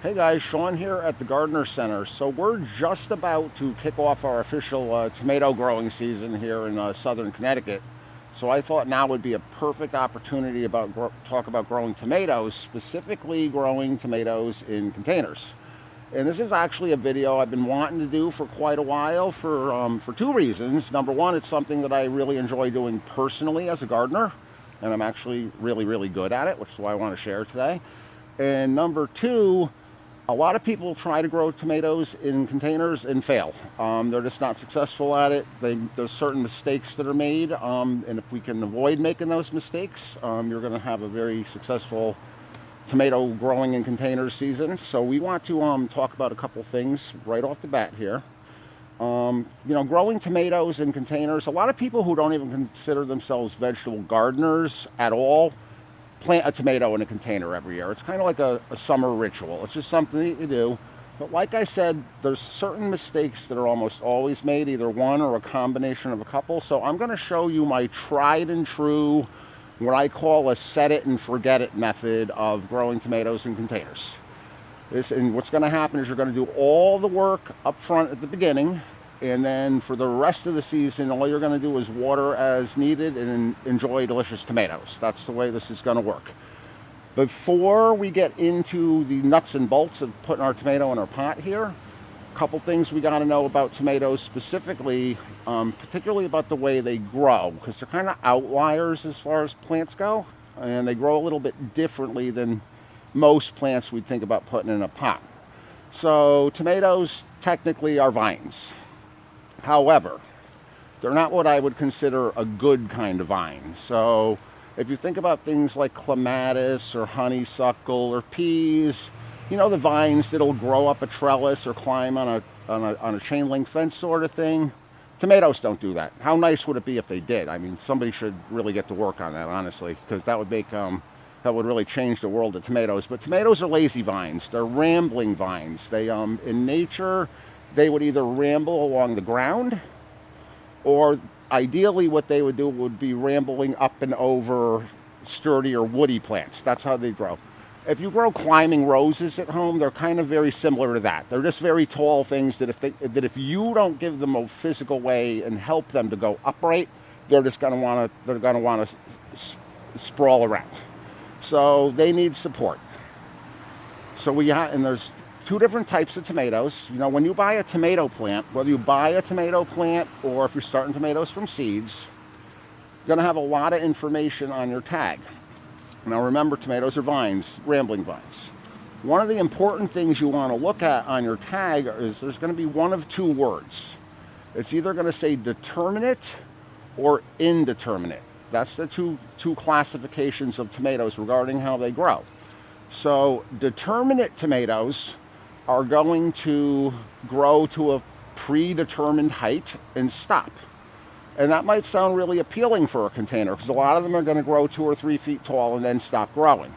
Hey guys, Sean here at the Gardener Center. So we're just about to kick off our official tomato growing season here in southern Connecticut. So I thought now would be a perfect opportunity to talk about growing tomatoes, specifically growing tomatoes in containers. And this is actually a video I've been wanting to do for quite a while for two reasons. Number one, it's something that I really enjoy doing personally as a gardener, and I'm actually really good at it, which is why I want to share today. And number two, a lot of people try to grow tomatoes in containers and fail. They're just not successful at it. There's certain mistakes that are made, and if we can avoid making those mistakes, you're going to have a very successful tomato growing in containers season. So we want to talk about a couple things right off the bat here. Growing tomatoes in containers, a lot of people who don't even consider themselves vegetable gardeners at all plant a tomato in a container every year. It's kind of like a summer ritual. It's just something that you do. But like I said, there's certain mistakes that are almost always made, either one or a combination of a couple. So I'm going to show you my tried and true, what I call a set it and forget it method of growing tomatoes in containers. And what's going to happen is you're going to do all the work up front at the beginning, and then for the rest of the season, all you're going to do is water as needed and enjoy delicious tomatoes. That's the way this is going to work. Before we get into the nuts and bolts of putting our tomato in our pot here, a couple things we got to know about tomatoes specifically, particularly about the way they grow, because they're kind of outliers as far as plants go, and they grow a little bit differently than most plants we'd think about putting in a pot. So tomatoes technically are vines. However, they're not what I would consider a good kind of vine. So if you think about things like clematis or honeysuckle or peas, you know, the vines that'll grow up a trellis or climb on a chain link fence sort of thing. Tomatoes don't do that. How nice would it be if they did? I mean, somebody should really get to work on that, honestly, because that would make that would really change the world of tomatoes. But tomatoes are lazy vines. They're rambling vines. They in nature, they would either ramble along the ground, or ideally what they would do would be rambling up and over sturdy or woody plants. That's how they grow. If you grow climbing roses at home, they're kind of very similar to that. They're just very tall things that if you don't give them a physical way and help them to go upright, they're going to want to sprawl around. So they need support. So and there's two different types of tomatoes. You know, when you buy a tomato plant, whether you buy a tomato plant or if you're starting tomatoes from seeds, you're going to have a lot of information on your tag. Now remember, tomatoes are vines, rambling vines. One of the important things you want to look at on your tag is there's going to be one of two words. It's either going to say determinate or indeterminate. That's the two classifications of tomatoes regarding how they grow. So determinate tomatoes are going to grow to a predetermined height and stop. And that might sound really appealing for a container, because a lot of them are going to grow 2 or 3 feet tall and then stop growing.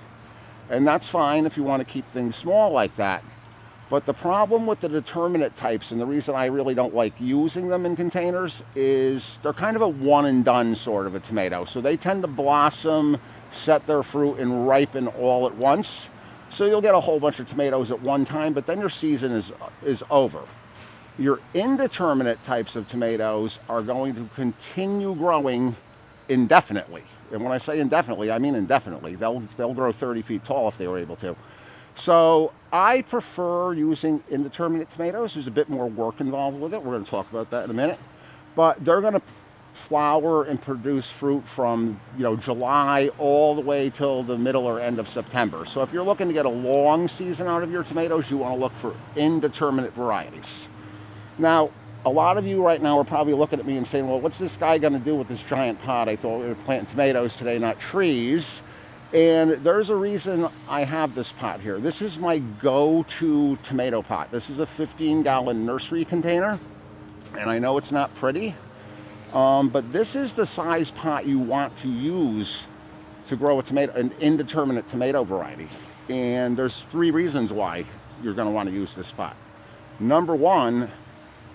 And that's fine if you want to keep things small like that. But the problem with the determinate types, and the reason I really don't like using them in containers, is they're kind of a one and done sort of a tomato. So they tend to blossom, set their fruit, and ripen all at once. So you'll get a whole bunch of tomatoes at one time, but then your season is over. Your indeterminate types of tomatoes are going to continue growing indefinitely. And when I say indefinitely, I mean indefinitely. They'll grow 30 feet tall if they were able to. So I prefer using indeterminate tomatoes. There's a bit more work involved with it. We're going to talk about that in a minute. But they're going to flower and produce fruit from July all the way till the middle or end of September. So if you're looking to get a long season out of your tomatoes, you want to look for indeterminate varieties. Now, a lot of you right now are probably looking at me and saying, well, what's this guy going to do with this giant pot? I thought we were planting tomatoes today, not trees. And there's a reason I have this pot here. This is my go-to tomato pot. This is a 15-gallon nursery container, and I know it's not pretty, but this is the size pot you want to use to grow an indeterminate tomato variety. And there's 3 reasons why you're going to want to use this pot. Number one,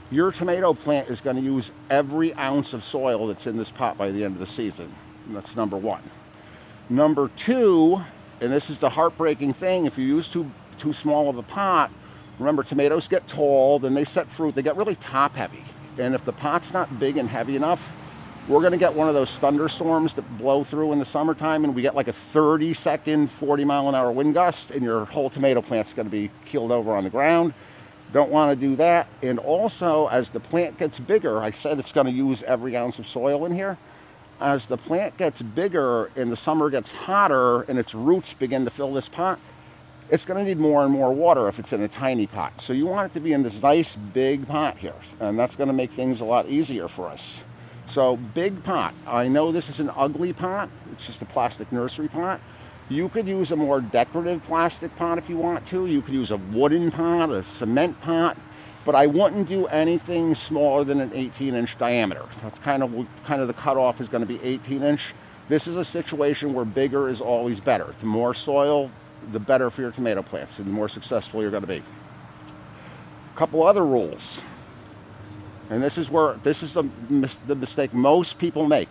your tomato plant is going to use every ounce of soil that's in this pot by the end of the season. And that's number one. Number two, and this is the heartbreaking thing, if you use too too small of a pot, remember tomatoes get tall, then they set fruit, they get really top heavy. And if the pot's not big and heavy enough, we're gonna get one of those thunderstorms that blow through in the summertime, and we get like a 30-second, 40-mile-an-hour wind gust, and your whole tomato plant's gonna be keeled over on the ground. Don't wanna do that. And also, as the plant gets bigger, I said it's gonna use every ounce of soil in here. As the plant gets bigger and the summer gets hotter and its roots begin to fill this pot, it's going to need more and more water if it's in a tiny pot. So you want it to be in this nice big pot here, and that's going to make things a lot easier for us. So big pot. I know this is an ugly pot. It's just a plastic nursery pot. You could use a more decorative plastic pot if you want to. You could use a wooden pot, a cement pot, but I wouldn't do anything smaller than an 18-inch diameter. That's kind of the cutoff is going to be 18-inch. This is a situation where bigger is always better. The more soil, the better for your tomato plants, and the more successful you're going to be. A couple other rules, and this is the mistake most people make.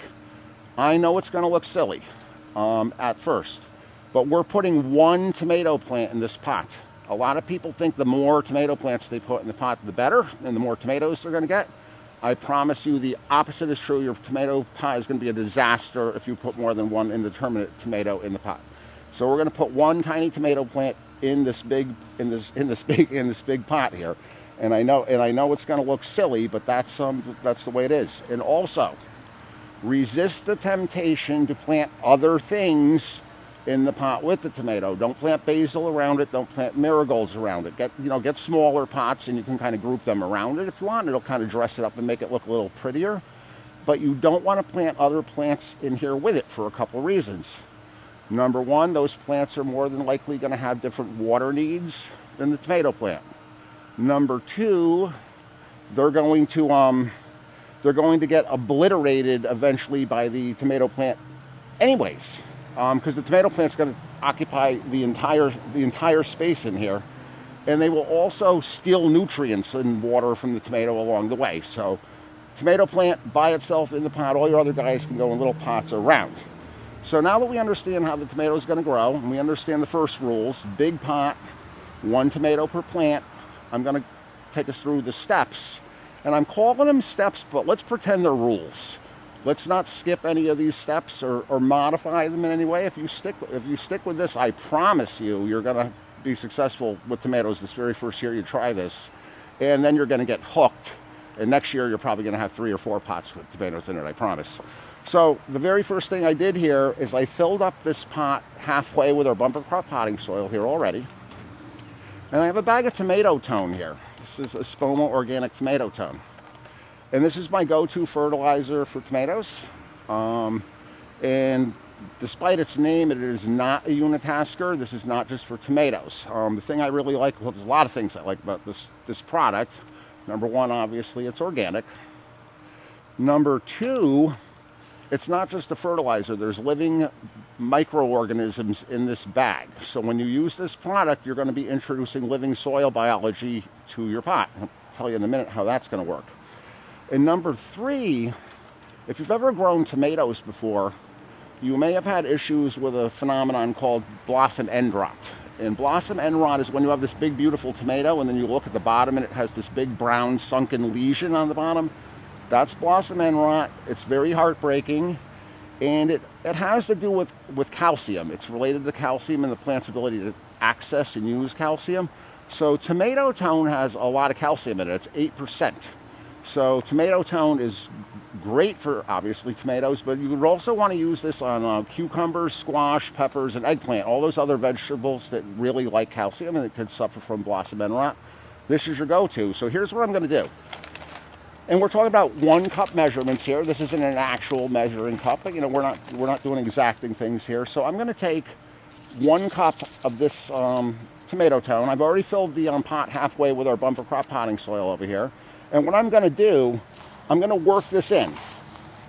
I know it's going to look silly at first, but we're putting one tomato plant in this pot. A lot of people think the more tomato plants they put in the pot, the better, and the more tomatoes they're going to get. I promise you the opposite is true. Your tomato pot is going to be a disaster if you put more than one indeterminate tomato in the pot. So we're going to put one tiny tomato plant in this big pot here. And I know it's going to look silly, but that's the way it is. And also, resist the temptation to plant other things in the pot with the tomato. Don't plant basil around it. Don't plant marigolds around it. Get smaller pots, and you can kind of group them around it if you want. It'll kind of dress it up and make it look a little prettier. But you don't want to plant other plants in here with it for a couple reasons. Number one, those plants are more than likely going to have different water needs than the tomato plant. Number two, they're going to get obliterated eventually by the tomato plant anyways. Because the tomato plant's going to occupy the entire space in here, and they will also steal nutrients and water from the tomato along the way. So tomato plant by itself in the pot, all your other guys can go in little pots around. So now that we understand how the tomato is going to grow, and we understand the first rules, big pot, one tomato per plant, I'm going to take us through the steps. And I'm calling them steps, but let's pretend they're rules. Let's not skip any of these steps or modify them in any way. If you stick with this, I promise you're going to be successful with tomatoes this very first year you try this. And then you're going to get hooked. And next year, you're probably going to have 3 or 4 pots with tomatoes in it, I promise. So the very first thing I did here is I filled up this pot halfway with our bumper crop potting soil here already. And I have a bag of tomato tone here. This is a Spoma organic tomato tone. And this is my go-to fertilizer for tomatoes. And despite its name, it is not a unitasker. This is not just for tomatoes. The thing I really like, well, there's a lot of things I like about this product. Number one, obviously, it's organic. Number two, it's not just a fertilizer. There's living microorganisms in this bag. So when you use this product, you're going to be introducing living soil biology to your pot. I'll tell you in a minute how that's going to work. And number three, if you've ever grown tomatoes before, you may have had issues with a phenomenon called blossom end rot. And blossom end rot is when you have this big, beautiful tomato, and then you look at the bottom and it has this big brown sunken lesion on the bottom. That's blossom end rot. It's very heartbreaking, and it has to do with calcium. It's related to calcium and the plant's ability to access and use calcium. So tomato tone has a lot of calcium in it. It's 8%. So tomato tone is great for, obviously, tomatoes, but you would also want to use this on cucumbers, squash, peppers, and eggplant, all those other vegetables that really like calcium and that could suffer from blossom end rot. This is your go-to. So here's what I'm going to do. And we're talking about 1 cup measurements here. This isn't an actual measuring cup, but we're not doing exacting things here. So I'm going to take 1 cup of this tomato tone. I've already filled the pot halfway with our bumper crop potting soil over here. And what I'm going to do, I'm going to work this in.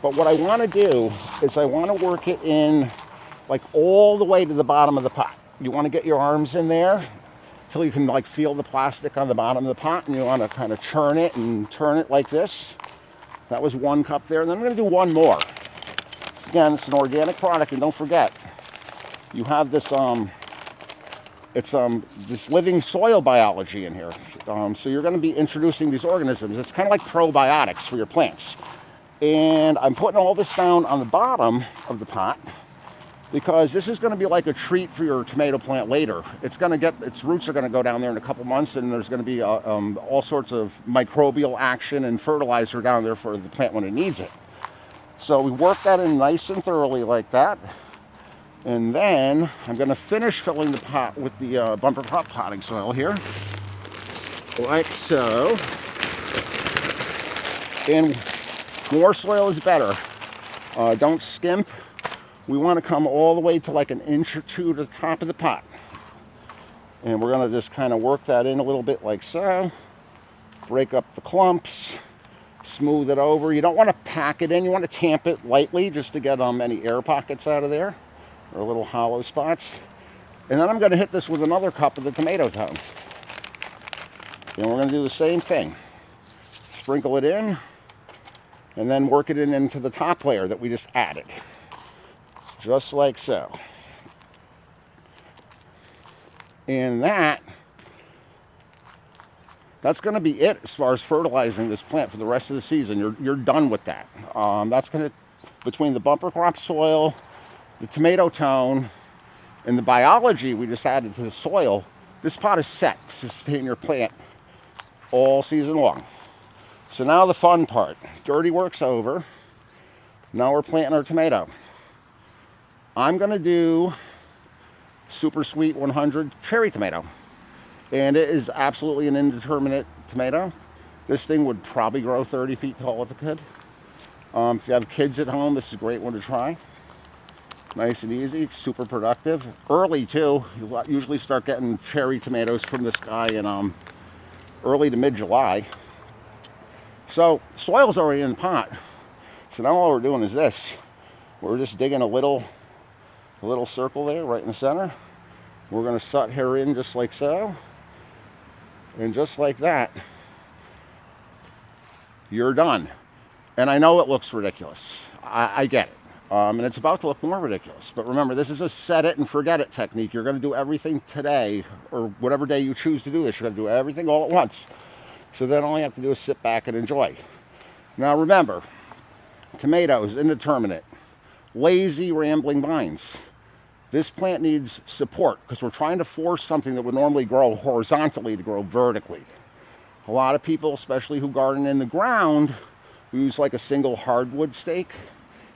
But what I want to do is I want to work it in like all the way to the bottom of the pot. You want to get your arms in there until you can like feel the plastic on the bottom of the pot, and you want to kind of churn it and turn it like this. That was 1 cup there. And then I'm going to do 1 more. So again, it's an organic product, and don't forget, you have this It's this living soil biology in here. So you're going to be introducing these organisms. It's kind of like probiotics for your plants. And I'm putting all this down on the bottom of the pot because this is going to be like a treat for your tomato plant later. It's going to get, its roots are going to go down there in a couple months, and there's going to be all sorts of microbial action and fertilizer down there for the plant when it needs it. So we work that in nice and thoroughly like that. And then I'm going to finish filling the pot with the bumper crop potting soil here, like so. And more soil is better. Don't skimp. We want to come all the way to like 1 inch or 2 to the top of the pot. And we're going to just kind of work that in a little bit like so. Break up the clumps, smooth it over. You don't want to pack it in. You want to tamp it lightly just to get any air pockets out of there, or little hollow spots. And then I'm going to hit this with another cup of the tomato tone. And we're going to do the same thing. Sprinkle it in, and then work it into the top layer that we just added. Just like so. And that's going to be it as far as fertilizing this plant for the rest of the season. You're done with that. That's going to, between the bumper crop soil, the tomato tone, and the biology we just added to the soil, this pot is set to sustain your plant all season long. So now the fun part. Dirty work's over. Now we're planting our tomato. I'm going to do Super Sweet 100 cherry tomato. And it is absolutely an indeterminate tomato. This thing would probably grow 30 feet tall if it could. If you have kids at home, this is a great one to try. Nice and easy, super productive. Early too. You usually start getting cherry tomatoes from this guy in early to mid-July. So soil's already in the pot. So now all we're doing is this. We're just digging a little circle there right in the center. We're going to set her in just like so. And just like that, you're done. And I know it looks ridiculous. I get it. And it's about to look more ridiculous. But remember, this is a set it and forget it technique. You're going to do everything today, or whatever day you choose to do this. You're going to do everything all at once. So then all you have to do is sit back and enjoy. Now remember, tomatoes, indeterminate, lazy, rambling vines. This plant needs support because we're trying to force something that would normally grow horizontally to grow vertically. A lot of people, especially who garden in the ground, use like a single hardwood stake.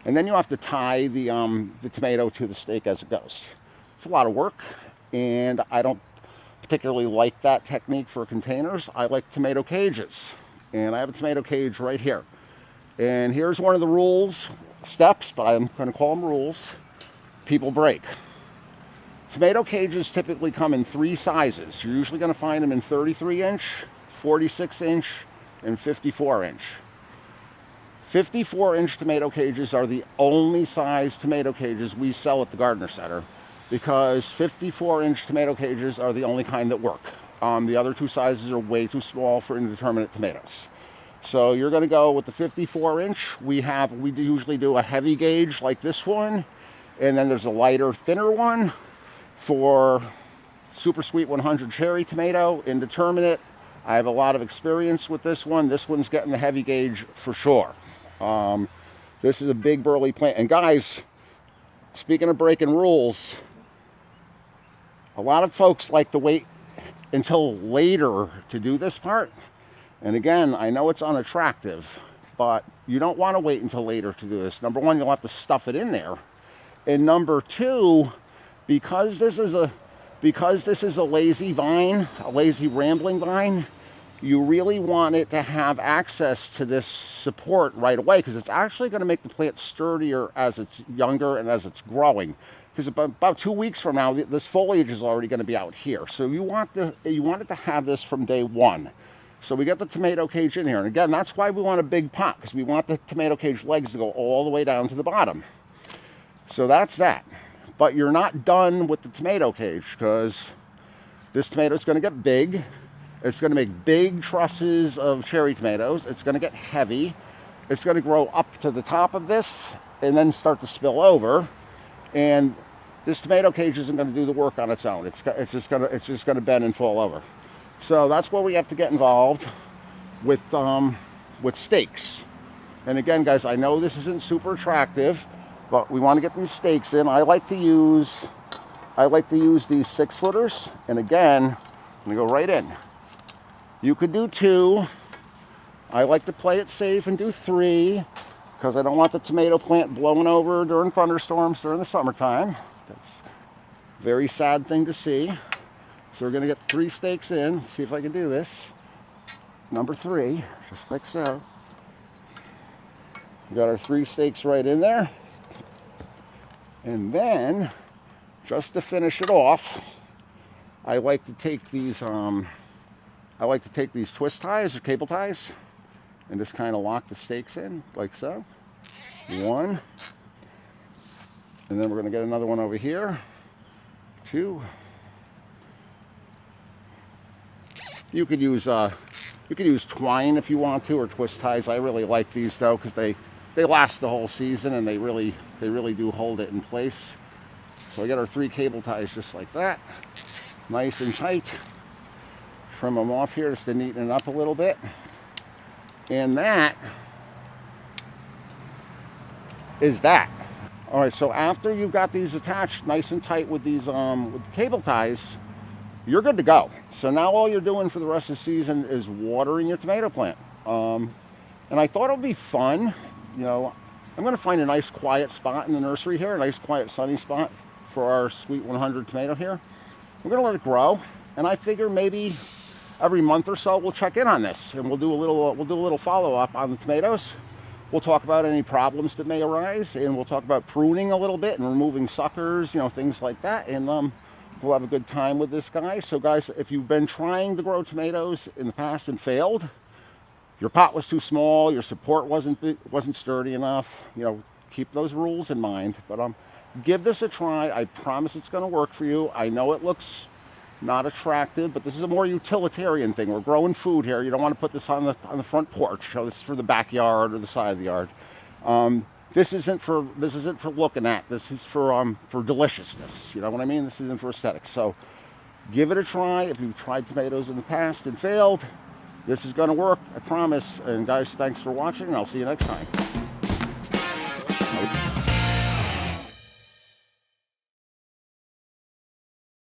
And then you have to tie the tomato to the stake as it goes. It's a lot of work, and I don't particularly like that technique for containers. I like tomato cages, and I have a tomato cage right here. And here's one of the rules, steps, but I'm going to call them rules, people break. Tomato cages typically come in 3 sizes. You're usually going to find them in 33-inch, 46-inch, and 54-inch. 54-inch tomato cages are the only size tomato cages we sell at the Gardener Center, because 54-inch tomato cages are the only kind that work. The other 2 sizes are way too small for indeterminate tomatoes. So you're going to go with the 54-inch. We usually do a heavy gauge like this one, and then there's a lighter, thinner one for Super Sweet 100 cherry tomato, indeterminate. I have a lot of experience with this one. This one's getting the heavy gauge for sure. This is a big burly plant. And guys, speaking of breaking rules, a lot of folks like to wait until later to do this part. And again, I know it's unattractive, but you don't want to wait until later to do this. Number one, you'll have to stuff it in there. And number two, because this is a lazy vine, a lazy rambling vine, you really want it to have access to this support right away, because it's actually going to make the plant sturdier as it's younger and as it's growing. Because about 2 weeks from now, this foliage is already going to be out here. So you want it to have this from day one. So we got the tomato cage in here. And again, that's why we want a big pot, because we want the tomato cage legs to go all the way down to the bottom. So that's that. But you're not done with the tomato cage, because this tomato is going to get big. It's going to make big trusses of cherry tomatoes. It's going to get heavy. It's going to grow up to the top of this and then start to spill over. And this tomato cage isn't going to do the work on its own. It's just going to bend and fall over. So that's where we have to get involved with stakes. And again, guys, I know this isn't super attractive, but we want to get these stakes in. I like to use these 6-footers, and again, I'm gonna go right in. You could do 2. I like to play it safe and do 3 because I don't want the tomato plant blowing over during thunderstorms during the summertime. That's a very sad thing to see. So we're gonna get 3 stakes in. See if I can do this. Number 3, just like so. We got our 3 stakes right in there. And then, just to finish it off, I like to take these twist ties or cable ties and just kind of lock the stakes in like so. 1, and then we're going to get another one over here. 2. You could use twine if you want to, or twist ties. I really like these though because they last the whole season and they really do hold it in place. So I got our 3 cable ties just like that, nice and tight. Trim them off here just to neaten it up a little bit. And that is that. All right, so after you've got these attached nice and tight with these with the cable ties, you're good to go. So now all you're doing for the rest of the season is watering your tomato plant. And I thought it would be fun, you know, I'm going to find a nice quiet spot in the nursery here, a nice quiet sunny spot for our Sweet 100 tomato here. We're going to let it grow, and I figure maybe every month or so we'll check in on this and we'll do a little follow-up on the tomatoes. We'll talk about any problems that may arise, and we'll talk about pruning a little bit and removing suckers, you know, things like that, and we'll have a good time with this guy. So guys, if you've been trying to grow tomatoes in the past and failed, your pot was too small, your support wasn't sturdy enough, you know, keep those rules in mind. But give this a try. I promise it's going to work for you. I know it looks not attractive, but this is a more utilitarian thing. We're growing food here. You don't want to put this on the front porch. So this is for the backyard or the side of the yard. This isn't for looking at. This is for deliciousness. You know what I mean? This isn't for aesthetics. So give it a try. If you've tried tomatoes in the past and failed, this is going to work, I promise. And guys, thanks for watching, and I'll see you next time.